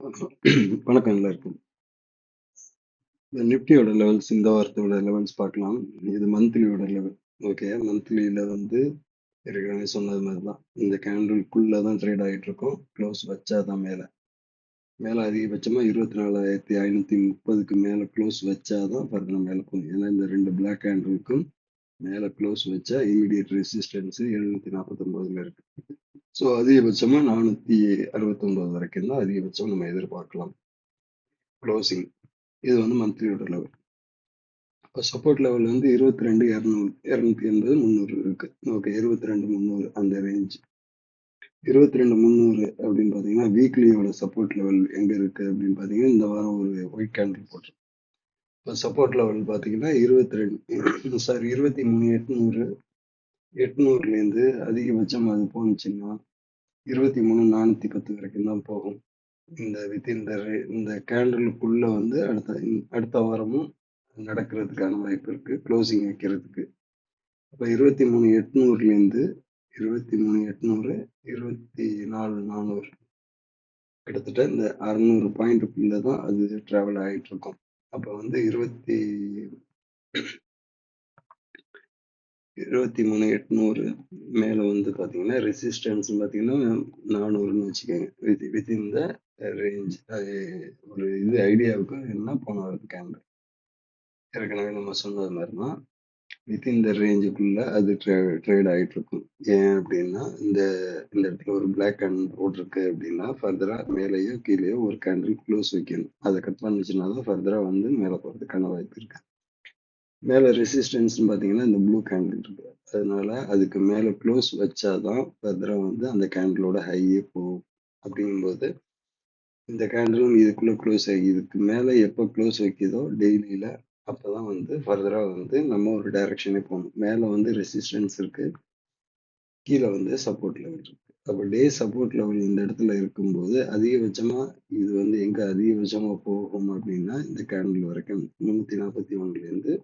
வணக்கம் எல்லாருக்கும். இந்த நிஃப்டியோட லெவல்ஸ் இந்த வாரத்தோட லெவல்ஸ் பார்க்கலாம். இது மந்த்லியோட லெவல். ஓகே. மந்த்லியில வந்து ஏற்கனவே சொன்னது மாதிரி தான். இந்த கேண்டில்குள்ள தான் ட்ரேட் ஆகிட்டு இருக்கும். க்ளோஸ் வச்சா தான் மேலே. மேலே அதிகபட்சமா 24,530க்கு மேலே க்ளோஸ் வச்சா தான் ஃபர்தர் மேலே போகும். ஏன்னா இந்த ரெண்டு பிளாக் கேண்டிலுக்கும் மேலே க்ளோஸ் வச்சா இமீடியட் ரெசிஸ்டன்ஸ் 749ல இருக்கு. ஸோ அதிகபட்சமா 469 வரைக்கும் தான் அதிகபட்சம் நம்ம எதிர்பார்க்கலாம் க்ளோசிங். இது வந்து மந்த்லியோட லெவல். இப்போ சப்போர்ட் லெவல் வந்து 22 200 280 300 இருக்கு. ஓகே. 22 300 அந்த ரேஞ்ச். 22 300 அப்படின்னு பார்த்தீங்கன்னா வீக்லியோட சப்போர்ட் லெவல் எங்க இருக்கு அப்படின்னு பார்த்தீங்கன்னா இந்த வாரம் ஒரு ஒயிட் கேண்டில் போட்டிருக்கு. இப்போ சப்போர்ட் லெவல் பார்த்தீங்கன்னா 22 சாரி 23 800 800லேருந்து அதிகபட்சம் அது போனுச்சுன்னா 23 410 வரைக்கும் தான் போகும். இந்த வித்தின் இந்த கேண்டலுக்குள்ள வந்து அடுத்த வாரமும் நடக்கிறதுக்கான வாய்ப்பு இருக்கு க்ளோசிங் வைக்கிறதுக்கு. அப்போ 23,800லேருந்து 23,800 24,400 கிட்டத்தட்ட இந்த 600 பாயிண்ட்டுக்குள்ள தான் அது டிராவல் ஆகிட்டு இருக்கும். அப்போ வந்து 23,800 மேலே வந்து பார்த்தீங்கன்னா ரெசிஸ்டன்ஸ் பார்த்தீங்கன்னா 400ன்னு வச்சுக்கோங்க. Within the range. அது ஒரு இது ஐடியாவுக்கு என்ன போன வருது கேண்டில் ஏற்கனவே நம்ம சொன்னது மாதிரி தான் வித்தின் த ரேஞ்சுக்குள்ள அது ட்ரேட் ஆகிட்டு இருக்கும். ஏன் அப்படின்னா இந்த இந்த இடத்துல ஒரு பிளாக் கேண்டில் போட்டிருக்கு அப்படின்னா ஃபர்தரா மேலேயோ கீழேயோ ஒரு கேண்டில் க்ளோஸ் வைக்கணும். அதை கட் பண்ணிச்சுன்னா தான் ஃபர்தரா வந்து மேலே போகிறதுக்கான வாய்ப்பு இருக்கு. மேலே ரெசிஸ்டன்ஸ் பார்த்தீங்கன்னா இந்த ப்ளூ கேண்டில் இருக்கு. அதனால அதுக்கு மேலே க்ளோஸ் வச்சாதான் ஃபர்தரா வந்து அந்த கேண்டிலோட ஹையே போகும். அப்படிங்கும்போது இந்த கேண்டிலும் இதுக்குள்ள க்ளோஸ் ஆகி இதுக்கு மேலே எப்போ க்ளோஸ் வைக்குதோ டெய்லியில அப்போதான் வந்து ஃபர்தரா வந்து நம்ம ஒரு டைரக்ஷனே போகணும். மேலே வந்து ரெசிஸ்டன்ஸ் இருக்கு, கீழே வந்து சப்போர்ட் லெவல் இருக்கு. அப்போ டே சப்போர்ட் லெவல் இந்த இடத்துல இருக்கும்போது அதிகபட்சமா இது வந்து எங்க அதிகபட்சமா போகும் அப்படின்னா இந்த கேண்டில் வரைக்கும் 341லேருந்து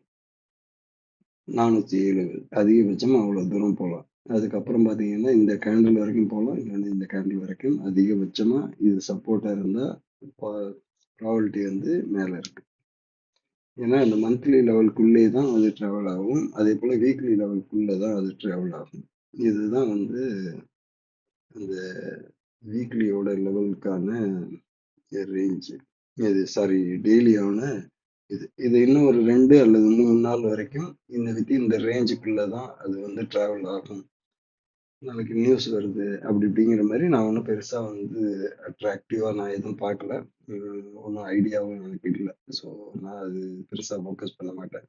470 அதிகபட்சமா அவ்வளோ தூரம் போகலாம். அதுக்கப்புறம் பார்த்தீங்கன்னா இந்த கேண்டில் வரைக்கும் போகலாம், இல்லைன்னா இந்த கேண்டில் வரைக்கும் அதிகபட்சமா இது சப்போர்ட்டா இருந்தா ப்ராபபிலிட்டி வந்து மேலே இருக்கு. ஏன்னா இந்த மந்த்லி லெவலுக்குள்ளே தான் அது ட்ராவல் ஆகும். அதே போல வீக்லி லெவலுக்குள்ளே தான் அது ட்ராவல் ஆகும். இதுதான் வந்து அந்த வீக்லியோட லெவலுக்கான ரேஞ்ச். இது சாரி டெய்லியான இது இது இன்னும் ஒரு 2 அல்லது 3 நாள் வரைக்கும் இந்த ரேஞ்சுக்குள்ள தான் அது வந்து ட்ராவல் ஆகும். நாளைக்கு நியூஸ் வருது அப்படி இப்படிங்கிற மாதிரி நான் ஒன்றும் பெருசா வந்து அட்ராக்டிவா நான் எதுவும் பார்க்கல. ஒன்றும் ஐடியாவும் எனக்கு இல்லை. ஸோ நான் அது பெருசா ஃபோக்கஸ் பண்ண மாட்டேன்.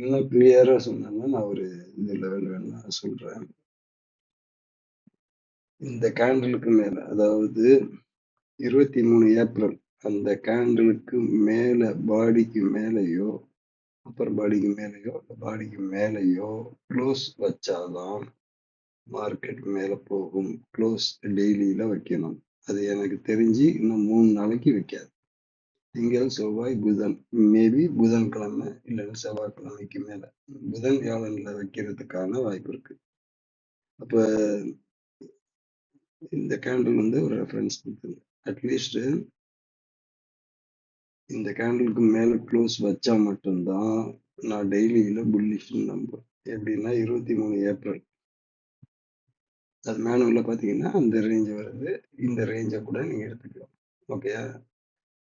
இன்னும் கிளியரா சொன்னேன்னா நான் ஒரு இந்த லெவல் வேணா சொல்றேன். இந்த கேண்டிலுக்கு மேல அதாவது 23 ஏப்ரல் அந்த கேண்டிலுக்கு மேல பாடிக்கு மேலேயோ அப்பர் பாடிக்கு மேலேயோ க்ளோஸ் வச்சாதான் மார்க்கெட் மேல போகும். க்ளோஸ் டெய்லியில வைக்கணும். அது எனக்கு தெரிஞ்சு இன்னும் 3 நாளைக்கு வைக்காது. திங்கள் செவ்வாய் புதன் மேபி புதன்கிழமை இல்லைன்னா செவ்வாய்க்கிழமைக்கு மேல புதன் வியாழன்ல வைக்கிறதுக்கான வாய்ப்பு இருக்கு. அப்ப இந்த கேண்டில் வந்து ஒரு ரெஃபரன்ஸ் கொடுத்துருங்க. அட்லீஸ்ட் இந்த கேண்டிலுக்கு மேல க்ளோஸ் வச்சா மட்டும்தான் நான் டெய்லியில புல்லிஷ் நம்புறேன். எப்படின்னா 23 ஏப்ரல் அது மேனுவல்ல பாத்தீங்கன்னா அந்த ரேஞ்ச் வருது. இந்த ரேஞ்சை கூட நீங்க எடுத்துக்கலாம். ஓகேயா?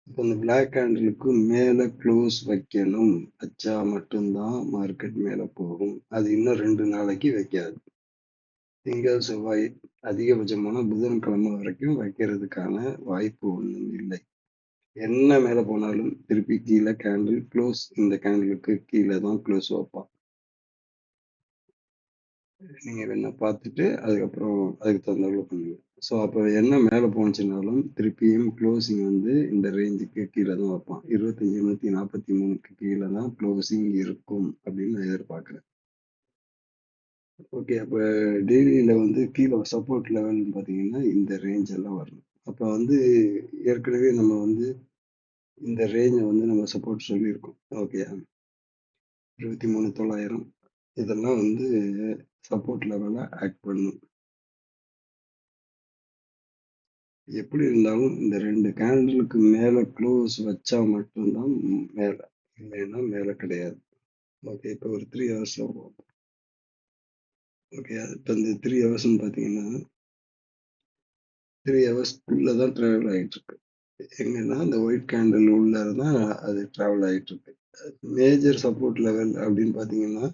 இப்போ இந்த பிளாக் கேண்டிலுக்கு மேல க்ளோஸ் வைக்கணும். வச்சா மட்டும்தான் மார்க்கெட் மேல போகும். அது இன்னும் 2 நாளைக்கு வைக்காது. திங்கள் செவ்வாய் அதிகபட்சமான புதன்கிழமை வரைக்கும் வைக்கிறதுக்கான வாய்ப்பு ஒன்றும் இல்லை. என்ன மேல போனாலும் திருப்பி கீழே கேண்டில் க்ளோஸ் இந்த கேண்டிலுக்கு கீழே தான் க்ளோஸ் வைப்பான். நீங்க வேணா பார்த்துட்டு அதுக்கப்புறம் அதுக்கு தகுந்தாப்புல பண்ணுங்க. ஸோ அப்போ என்ன மேலே போனுச்சுனாலும் திருப்பியும் க்ளோசிங் வந்து இந்த ரேஞ்சுக்கு கீழே தான் வைப்பான். 25,143க்கு கீழே தான் க்ளோசிங் இருக்கும் அப்படின்னு நான் எதிர்பார்க்குறேன். ஓகே. அப்போ டெய்லியில வந்து கீழே சப்போர்ட் லெவல்னு பார்த்தீங்கன்னா இந்த ரேஞ்ச் எல்லாம் வரணும். அப்போ வந்து ஏற்கனவே நம்ம வந்து இந்த ரேஞ்சை வந்து நம்ம சப்போர்ட் சொல்லியிருக்கோம். ஓகேயா? 23,900 இதெல்லாம் வந்து சப்போர்ட் லெவலாக ஆக்ட் பண்ணும். எப்படி இருந்தாலும் இந்த 2 கேண்டிலுக்கு மேல க்ளோஸ் வச்சா மட்டும்தான் மேல. இல்லைன்னா மேல கிடையாது. ஓகே. இப்போ ஒரு 3 ஹவர்ஸ்ல ஓகே. இப்போ இந்த 3 ஹவர்ஸ்ன்னு பார்த்தீங்கன்னா 3 ஹவர்ஸ்க்குள்ள தான் ட்ராவல் ஆயிட்டு இருக்கு. எங்கன்னா அந்த ஒயிட் கேண்டில் உள்ள தான் அது ட்ராவல் ஆயிட்டு இருக்கு. மேஜர் சப்போர்ட் லெவல் அப்படின்னு பார்த்தீங்கன்னா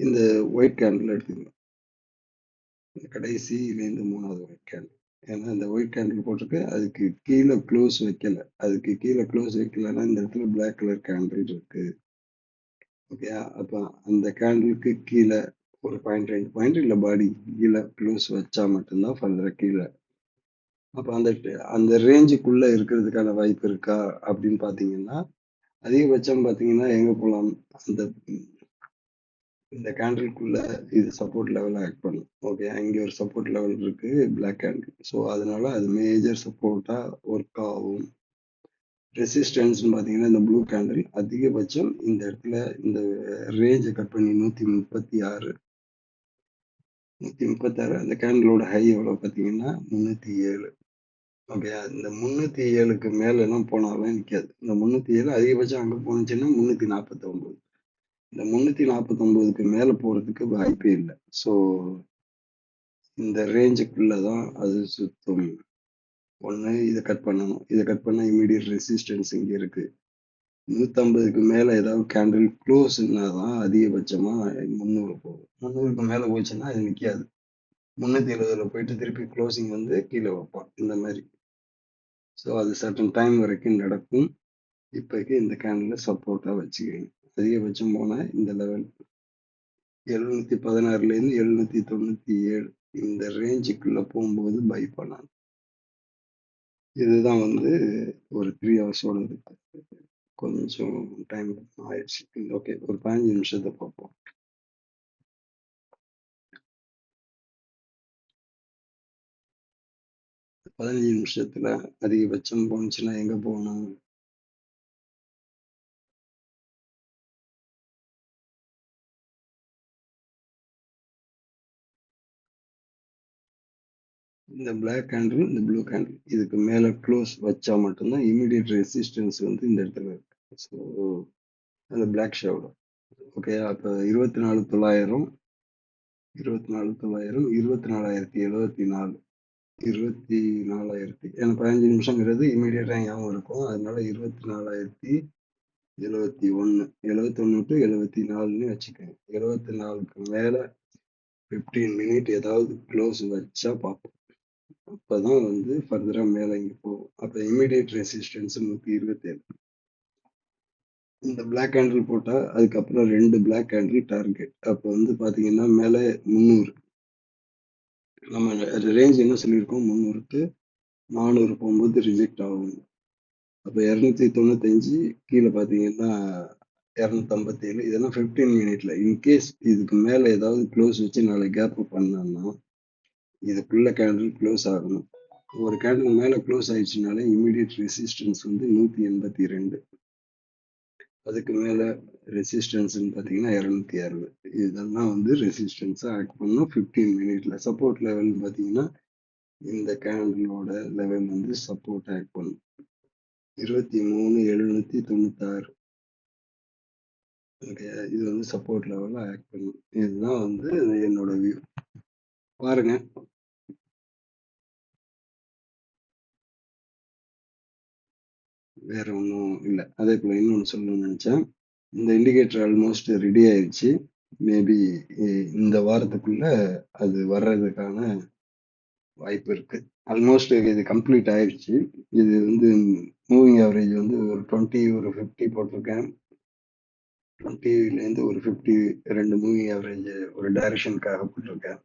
இந்த ஒயிட் கேண்டில் எடுத்துக்கணும். இந்த கடைசியிலேருந்து 3வது ஒயிட் கேண்டில். ஏன்னா இந்த ஒயிட் கேண்டில் போட்டிருக்கு, அதுக்கு கீழே க்ளோஸ் வைக்கல. அதுக்கு கீழே க்ளோஸ் வைக்கலன்னா இந்த இடத்துல பிளாக் கலர் கேண்டில் இருக்கு. ஓகே. அப்போ அந்த கேண்டிலுக்கு கீழே ஒரு பாயிண்ட் 2 பாயிண்ட் இல்லை பாடி கீழே க்ளோஸ் வச்சா மட்டும்தான் ஃபர்தரா கீழே. அப்போ அந்த அந்த ரேஞ்சுக்குள்ள இருக்கிறதுக்கான வாய்ப்பு இருக்கா அப்படின்னு பார்த்தீங்கன்னா அதிகபட்சம் பார்த்தீங்கன்னா எங்க போகலாம் அந்த இந்த கேண்டிலுக்குள்ள இது சப்போர்ட் லெவல் ஆக்ட் பண்ணும். ஓகே. இங்க ஒரு சப்போர்ட் லெவல் இருக்கு பிளாக் கேண்டில். ஸோ அதனால அது மேஜர் சப்போர்ட்டா ஒர்க் ஆகும். ரெசிஸ்டன்ஸ்னு பார்த்தீங்கன்னா இந்த ப்ளூ கேண்டில் அதிகபட்சம் இந்த இடத்துல இந்த ரேஞ்சை கட் பண்ணி 136 அந்த கேண்டிலோட ஹை எவ்வளோ பார்த்தீங்கன்னா 307. ஓகே. இந்த 307க்கு மேலெல்லாம் போனாலும் நிற்காது. இந்த 307 அதிகபட்சம் அங்கே போனுச்சுன்னா 349. இந்த 349க்கு மேல போறதுக்கு வாய்ப்பே இல்லை. ஸோ இந்த ரேஞ்சுக்குள்ள தான் அது சுத்தும். ஒண்ணு இதை கட் பண்ணணும். இதை கட் பண்ணா இமீடியட் ரெசிஸ்டன்ஸ் இங்க இருக்கு. 150க்கு மேல ஏதாவது கேண்டில் க்ளோஸ்னா தான் அதிகபட்சமா 300 போகும். 300க்கு மேல போச்சுன்னா அது நிக்காது. 370ல போயிட்டு திருப்பி க்ளோசிங் வந்து கீழே வைப்பான் இந்த மாதிரி. ஸோ அது சர்டன் டைம் வரைக்கும் நடக்கும். இப்போதைக்கு இந்த கேண்டில சப்போர்ட்டா வச்சுக்கிறீங்க. அதிகபட்சம் போனா இந்த லெவல் 716லேருந்து 797 இந்த ரேஞ்சுக்குள்ள போகும்போது பை பண்ணலாம். இதுதான் வந்து ஒரு 3 ஹவர்ஸோட இருக்கு. கொஞ்சம் டைம் ஆயிடுச்சு. ஓகே. ஒரு 15 நிமிஷத்தை பார்ப்போம். 15 நிமிஷத்துல அதிகபட்சம் போனுச்சுன்னா எங்க போகணும்? இந்த பிளாக் கேண்டில் இந்த ப்ளூ கேண்டில் இதுக்கு மேல க்ளோஸ் வச்சா மட்டும்தான் இமீடியட் ரெசிஸ்டன்ஸ் வந்து இந்த இடத்துல இருக்கு. ஸோ அந்த பிளாக் ஷேடோ. ஓகே. அப்போ 24,900 24,900 24,074 24,000 ஏன்னா 15 நிமிஷங்கிறது இமீடியட்டா ஞாபகம் இருக்கும். அதனால 24,071 71 டு 74ன்னு வச்சுக்கோங்க. 74க்கு மேல 15 மினிட் ஏதாவது க்ளோஸ் வச்சா பார்ப்போம். அப்பதான் வந்து ஃபர்தரா மேல இங்க போகும். அப்ப இமீடியட் ரெசிஸ்டன்ஸ் 127. இந்த பிளாக் கேண்டில் போட்டா அதுக்கப்புறம் 2 பிளாக் கேண்டில் டார்கெட். அப்ப வந்து பாத்தீங்கன்னா மேல 300. நம்ம ரேஞ்ச் என்ன சொல்லியிருக்கோம்? 300 டு 400 போகும்போது ரிஜெக்ட் ஆகும். அப்ப 295 கீழே பாத்தீங்கன்னா 257. இதெல்லாம் 15 மினிட்ல இன்கேஸ் இதுக்கு மேல ஏதாவது க்ளோஸ் வச்சு நாளை கேப் பண்ணோம்னா இதுக்குள்ள கேண்டில் க்ளோஸ் ஆகணும். ஒரு கேண்டில் மேல க்ளோஸ் ஆயிடுச்சுனாலே இமீடியட் ரெசிஸ்டன்ஸ் வந்து 182. அதுக்கு மேல ரெசிஸ்டன்ஸ் பாத்தீங்கன்னா 260. இதெல்லாம் வந்து ரெசிஸ்டன்ஸா ஆக்ட் பண்ணும் 15 மினிட்ல. சப்போர்ட் லெவல் பாத்தீங்கன்னா இந்த கேண்டிலோட லெவல் வந்து சப்போர்ட் ஆக்ட் பண்ணும் 23,796. ஓகே. இது வந்து சப்போர்ட் லெவல்ல ஆக்ட் பண்ணும். இதுதான் வந்து என்னோட வியூ. பாருங்க. வேற ஒன்றும் இல்லை. அதே போல இன்னொன்று சொல்லணும்னு நினைச்சேன். இந்த இண்டிகேட்டர் ஆல்மோஸ்ட் ரெடி ஆயிடுச்சு. மேபி இந்த வாரத்துக்குள்ள அது வர்றதுக்கான வாய்ப்பு இருக்கு. ஆல்மோஸ்ட் இது கம்ப்ளீட் ஆயிடுச்சு. இது வந்து மூவிங் ஆவரேஜ் வந்து ஒரு 20 ஒரு 50 போட்டிருக்கேன். 20லேருந்து ஒரு 50 2 மூவிங் ஆவரேஜ் ஒரு டைரக்ஷனுக்காக போட்டிருக்கேன்.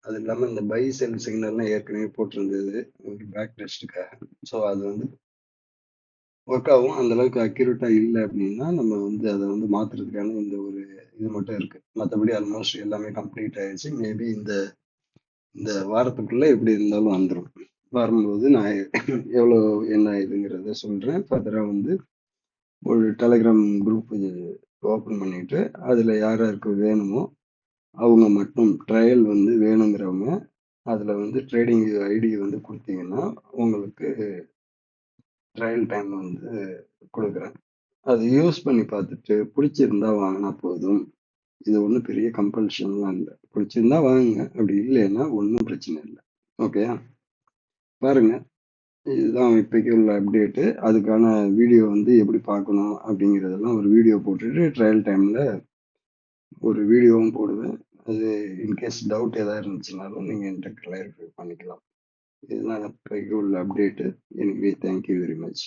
அது இல்லாமல் இந்த பை செல் சிக்னல்லாம் ஏற்கனவே போட்டிருந்தது ஒரு பேக் டெஸ்ட்டுக்காக. ஸோ அது வந்து ஒர்க் ஆகும். அந்த அளவுக்கு அக்யூரேட்டா இல்லை அப்படின்னா நம்ம வந்து அதை வந்து மாத்துறதுக்கான இந்த ஒரு இது மட்டும் இருக்கு. மற்றபடி ஆல்மோஸ்ட் எல்லாமே கம்ப்ளீட் ஆயிடுச்சு. மேபி இந்த இந்த வாரத்துக்குள்ள எப்படி இருந்தாலும் வந்துடும். வரும்போது நான் எவ்வளோ என்ன இதுங்கிறத சொல்றேன். ஃபர்தரா வந்து ஒரு டெலிகிராம் குரூப் ஓப்பன் பண்ணிட்டு அதுல யார் யாருக்கு வேணுமோ அவங்க மட்டும் ட்ரையல் வந்து வேணுங்கிறவங்க அதில் வந்து ட்ரேடிங் ஐடி வந்து கொடுத்தீங்கன்னா உங்களுக்கு ட்ரையல் டைம் வந்து கொடுக்குறேன். அது யூஸ் பண்ணி பார்த்துட்டு பிடிச்சிருந்தா வாங்கினா போதும். இது ஒன்றும் பெரிய கம்பல்ஷன்லாம் இல்லை. பிடிச்சிருந்தா வாங்குங்க, அப்படி இல்லைன்னா ஒன்றும் பிரச்சனை இல்லை. ஓகே, பாருங்க. இதுதான் இப்போக்கி உள்ள அப்டேட்டு. அதுக்கான வீடியோ வந்து எப்படி பார்க்கணும் அப்படிங்கிறதெல்லாம் ஒரு வீடியோ போட்டுட்டு ட்ரையல் டைமில் ஒரு வீடியோவும் போடுவேன். அது இன்கேஸ் டவுட் எதாவது இருந்துச்சுனாலும் நீங்கள் என்கிட்ட கிளாரிஃபை பண்ணிக்கலாம். இதுதான் இப்போக்கி உள்ள update. Anyway thank you very much.